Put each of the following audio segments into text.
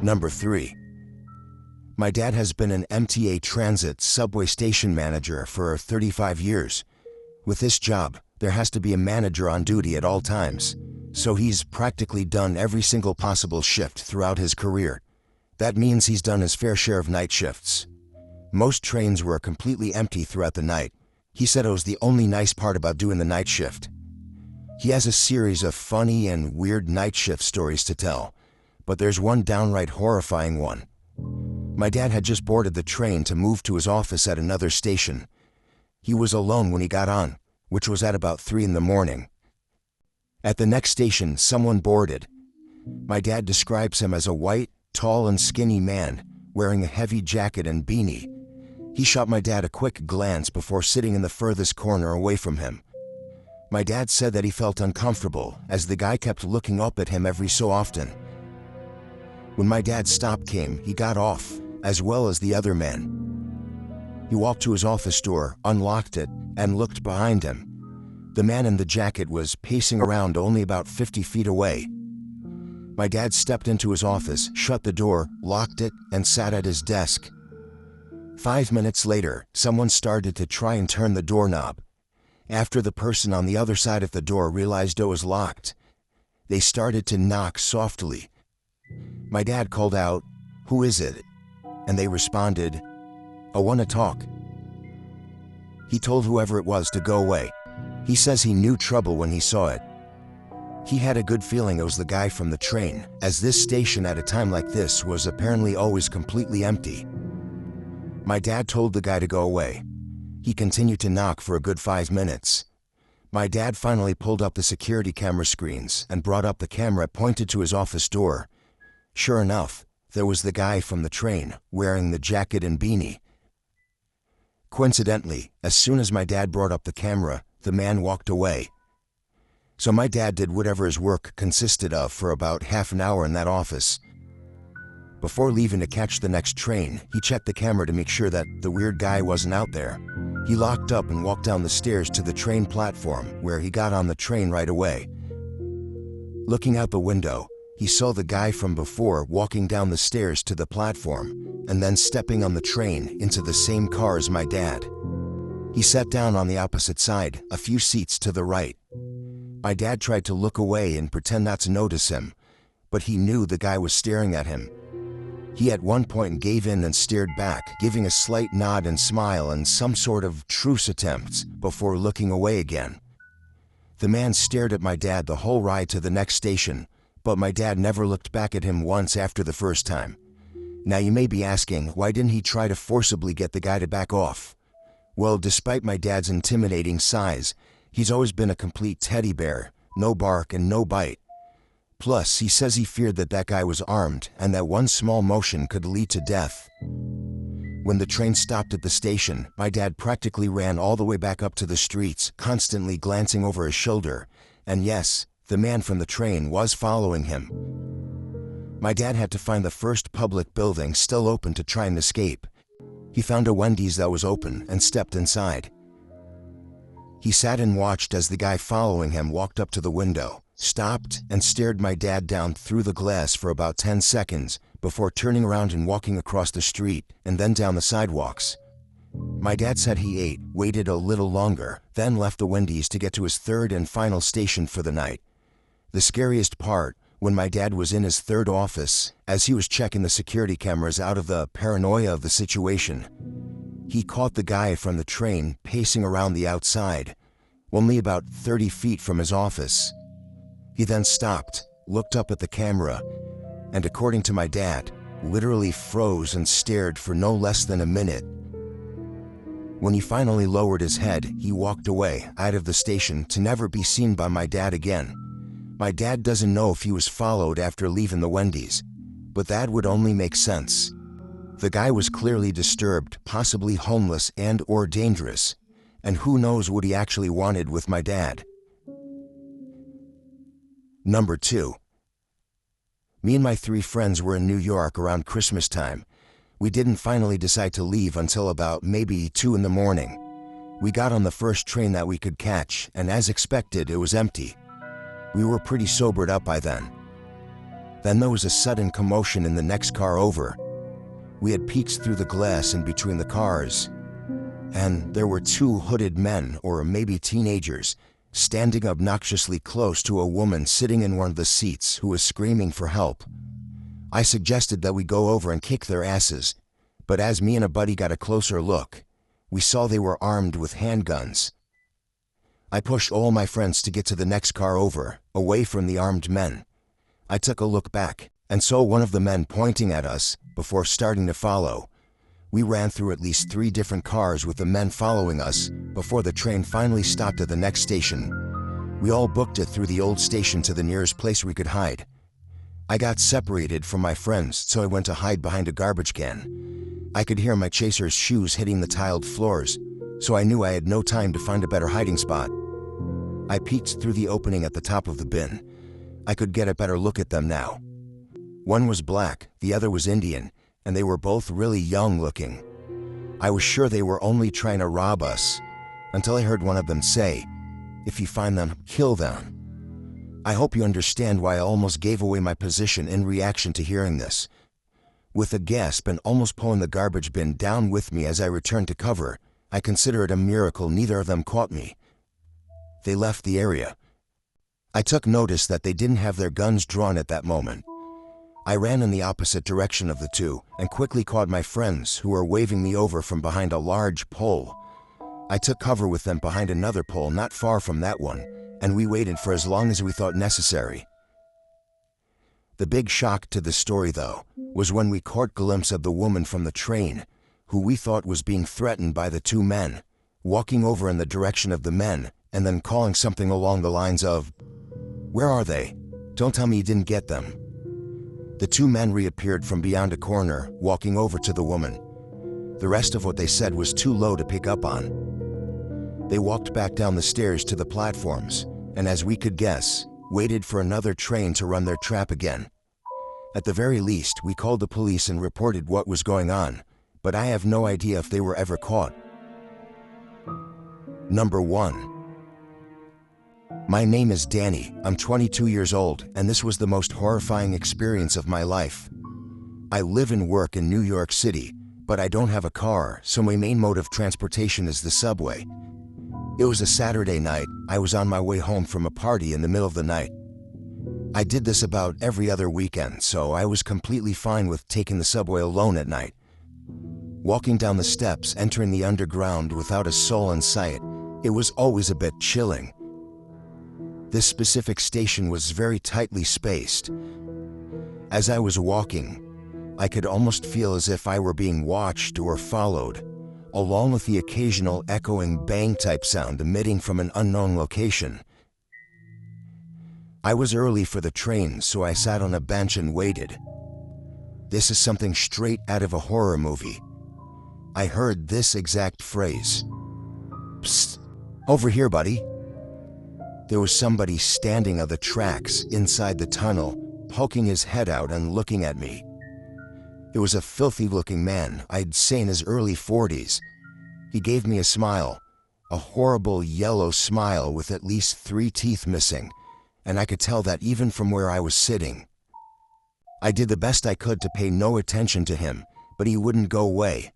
Number 3. My dad has been an MTA Transit subway station manager for 35 years. With this job, there has to be a manager on duty at all times, so he's practically done every single possible shift throughout his career. That means he's done his fair share of night shifts. Most trains were completely empty throughout the night. He said it was the only nice part about doing the night shift. He has a series of funny and weird night shift stories to tell, but there's one downright horrifying one. My dad had just boarded the train to move to his office at another station. He was alone when he got on, which was at about 3 in the morning. At the next station, someone boarded. My dad describes him as a white, tall and skinny man, wearing a heavy jacket and beanie. He shot my dad a quick glance before sitting in the furthest corner away from him. My dad said that he felt uncomfortable as the guy kept looking up at him every so often. When my dad's stop came, he got off, as well as the other man. He walked to his office door, unlocked it, and looked behind him. The man in the jacket was pacing around only about 50 feet away. My dad stepped into his office, shut the door, locked it, and sat at his desk. 5 minutes later, someone started to try and turn the doorknob. After the person on the other side of the door realized it was locked, they started to knock softly. My dad called out, "Who is it?" And they responded, "I want to talk." He told whoever it was to go away. He says he knew trouble when he saw it. He had a good feeling it was the guy from the train, as this station at a time like this was apparently always completely empty. My dad told the guy to go away. He continued to knock for a good 5 minutes. My dad finally pulled up the security camera screens and brought up the camera pointed to his office door. Sure enough, there was the guy from the train, wearing the jacket and beanie. Coincidentally, as soon as my dad brought up the camera, the man walked away. So my dad did whatever his work consisted of for about half an hour in that office. Before leaving to catch the next train, he checked the camera to make sure that the weird guy wasn't out there. He locked up and walked down the stairs to the train platform, where he got on the train right away. Looking out the window, he saw the guy from before walking down the stairs to the platform, and then stepping on the train into the same car as my dad. He sat down on the opposite side, a few seats to the right. My dad tried to look away and pretend not to notice him, but he knew the guy was staring at him. He at one point gave in and stared back, giving a slight nod and smile and some sort of truce attempts before looking away again. The man stared at my dad the whole ride to the next station, but my dad never looked back at him once after the first time. Now you may be asking, why didn't he try to forcibly get the guy to back off? Well, despite my dad's intimidating size, he's always been a complete teddy bear, no bark and no bite. Plus, he says he feared that that guy was armed and that one small motion could lead to death. When the train stopped at the station, my dad practically ran all the way back up to the streets, constantly glancing over his shoulder. And yes, the man from the train was following him. My dad had to find the first public building still open to try and escape. He found a Wendy's that was open and stepped inside. He sat and watched as the guy following him walked up to the window, stopped, and stared my dad down through the glass for about 10 seconds before turning around and walking across the street and then down the sidewalks. My dad said he ate, waited a little longer, then left the Wendy's to get to his third and final station for the night. The scariest part, when my dad was in his third office, as he was checking the security cameras out of the paranoia of the situation, he caught the guy from the train pacing around the outside, only about 30 feet from his office. He then stopped, looked up at the camera, and according to my dad, literally froze and stared for no less than a minute. When he finally lowered his head, he walked away, out of the station, to never be seen by my dad again. My dad doesn't know if he was followed after leaving the Wendy's, but that would only make sense. The guy was clearly disturbed, possibly homeless and/or dangerous, and who knows what he actually wanted with my dad. Number 2. Me and my 3 friends were in New York around Christmas time. We didn't finally decide to leave until about maybe 2 in the morning. We got on the first train that we could catch, and as expected, it was empty. We were pretty sobered up by then. Then there was a sudden commotion in the next car over. We had peeked through the glass in between the cars, and there were two hooded men, or maybe teenagers, standing obnoxiously close to a woman sitting in one of the seats who was screaming for help. I suggested that we go over and kick their asses, but as me and a buddy got a closer look, we saw they were armed with handguns. I pushed all my friends to get to the next car over, away from the armed men. I took a look back and saw one of the men pointing at us before starting to follow. We ran through at least 3 different cars with the men following us before the train finally stopped at the next station. We all booked it through the old station to the nearest place we could hide. I got separated from my friends, so I went to hide behind a garbage can. I could hear my chaser's shoes hitting the tiled floors, so I knew I had no time to find a better hiding spot. I peeked through the opening at the top of the bin. I could get a better look at them now. One was black, the other was Indian, and they were both really young looking. I was sure they were only trying to rob us, until I heard one of them say, "If you find them, kill them." I hope you understand why I almost gave away my position in reaction to hearing this. With a gasp and almost pulling the garbage bin down with me as I returned to cover, I consider it a miracle neither of them caught me. They left the area. I took notice that they didn't have their guns drawn at that moment. I ran in the opposite direction of the two and quickly caught my friends who were waving me over from behind a large pole. I took cover with them behind another pole not far from that one, and we waited for as long as we thought necessary. The big shock to the story, though, was when we caught glimpse of the woman from the train, who we thought was being threatened by the two men, walking over in the direction of the men and then calling something along the lines of, "Where are they? Don't tell me you didn't get them." The two men reappeared from beyond a corner, walking over to the woman. The rest of what they said was too low to pick up on. They walked back down the stairs to the platforms, and as we could guess, waited for another train to run their trap again. At the very least, we called the police and reported what was going on, but I have no idea if they were ever caught. Number 1. My name is Danny, I'm 22 years old, and this was the most horrifying experience of my life. I live and work in New York City, but I don't have a car, so my main mode of transportation is the subway. It was a Saturday night. I was on my way home from a party in the middle of the night. I did this about every other weekend, so I was completely fine with taking the subway alone at night. Walking down the steps, entering the underground without a soul in sight, it was always a bit chilling. This specific station was very tightly spaced. As I was walking, I could almost feel as if I were being watched or followed, along with the occasional echoing bang-type sound emitting from an unknown location. I was early for the train, so I sat on a bench and waited. This is something straight out of a horror movie. I heard this exact phrase. "Psst, over here, buddy." There was somebody standing on the tracks inside the tunnel, poking his head out and looking at me. It was a filthy-looking man, I'd say in his early 40s. He gave me a smile, a horrible yellow smile with at least 3 teeth missing, and I could tell that even from where I was sitting. I did the best I could to pay no attention to him, but he wouldn't go away.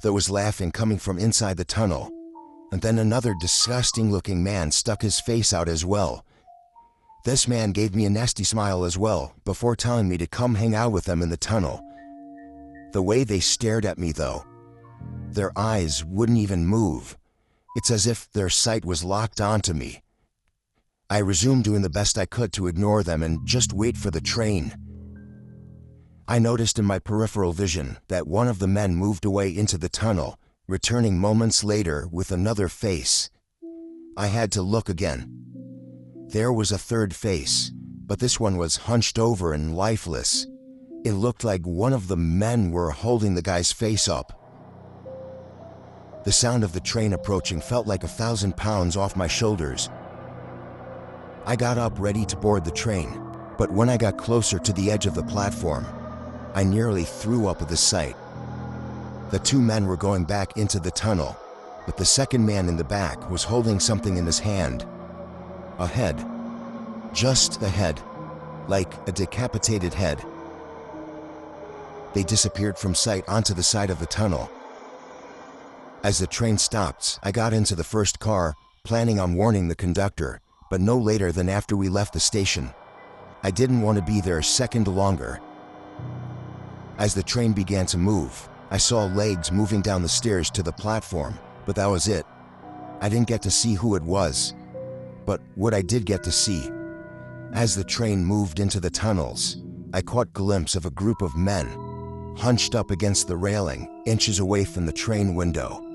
There was laughing coming from inside the tunnel, and then another disgusting-looking man stuck his face out as well. This man gave me a nasty smile as well, before telling me to come hang out with them in the tunnel. The way they stared at me, though, their eyes wouldn't even move. It's as if their sight was locked onto me. I resumed doing the best I could to ignore them and just wait for the train. I noticed in my peripheral vision that one of the men moved away into the tunnel, returning moments later with another face. I had to look again. There was a third face, but this one was hunched over and lifeless. It looked like one of the men were holding the guy's face up. The sound of the train approaching felt like 1,000 pounds off my shoulders. I got up ready to board the train, but when I got closer to the edge of the platform, I nearly threw up at the sight. The two men were going back into the tunnel, but the second man in the back was holding something in his hand. A head. Just a head. like a decapitated head. They disappeared from sight onto the side of the tunnel. As the train stopped, I got into the first car, planning on warning the conductor, but no later than after we left the station. I didn't want to be there a second longer. As the train began to move, I saw legs moving down the stairs to the platform, but that was it. I didn't get to see who it was. But what I did get to see, as the train moved into the tunnels, I caught a glimpse of a group of men, hunched up against the railing, inches away from the train window.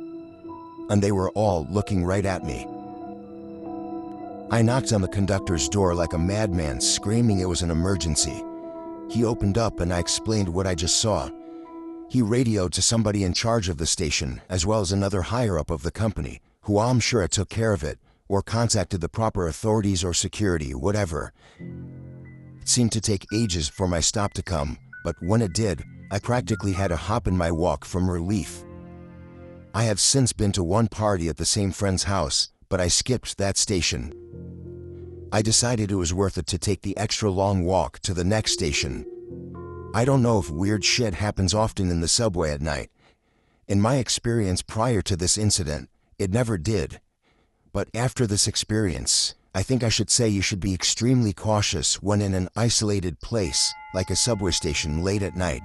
And they were all looking right at me. I knocked on the conductor's door like a madman, screaming it was an emergency. He opened up and I explained what I just saw. He radioed to somebody in charge of the station, as well as another higher-up of the company, who I'm sure took care of it, or contacted the proper authorities or security, whatever. It seemed to take ages for my stop to come, but when it did, I practically had a hop in my walk from relief. I have since been to one party at the same friend's house, but I skipped that station. I decided it was worth it to take the extra long walk to the next station. I don't know if weird shit happens often in the subway at night. In my experience prior to this incident, it never did. But after this experience, I think I should say you should be extremely cautious when in an isolated place, like a subway station late at night.